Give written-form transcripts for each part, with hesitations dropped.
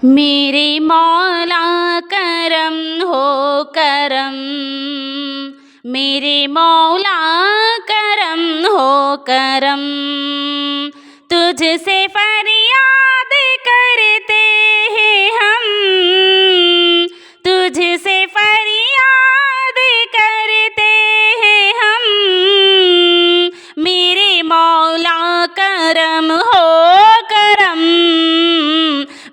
मेरे मौला करम हो करम, मेरे मौला करम हो करम। तुझसे फरियाद करते हैं हम, तुझसे फरियाद करते हैं हम। मेरे मौला करम हो करम,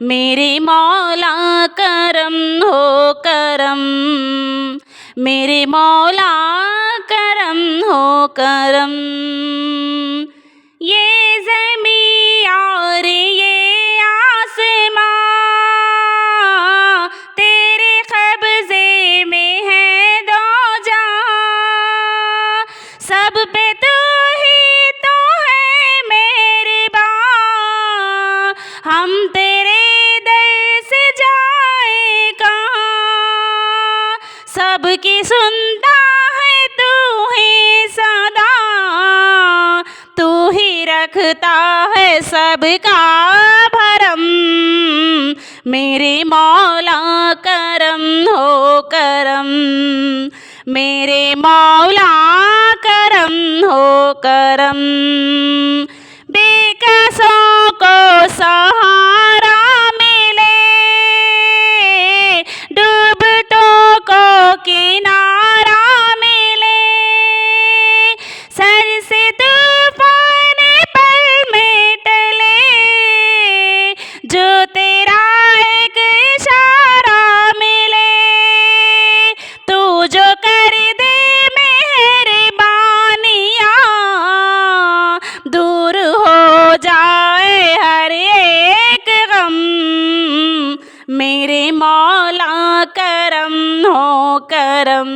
मेरे मौला करम हो करम, मेरे मौला करम हो करम। ये ज़मीं और ये आसमां तेरे कब्ज़े में है दो जहां, सब पे तू ही तो है मेहरबां। हम तेरे दर से जाए कहाँ, सबकी सुनता है तू ही सदा, तू ही रखता है सबका भरम। मेरे मौला करम हो करम, मेरे मौला करम हो करम। बेकसों को सहारा मिले, डूबतों को किनारा मिले। सर से तूफान पल में टले, जो तेरा एक इशारा मिले। तू जो कर दे मेहरबानियाँ, दूर हो जाए हर एक गम। मेरे मौला करम हो करम,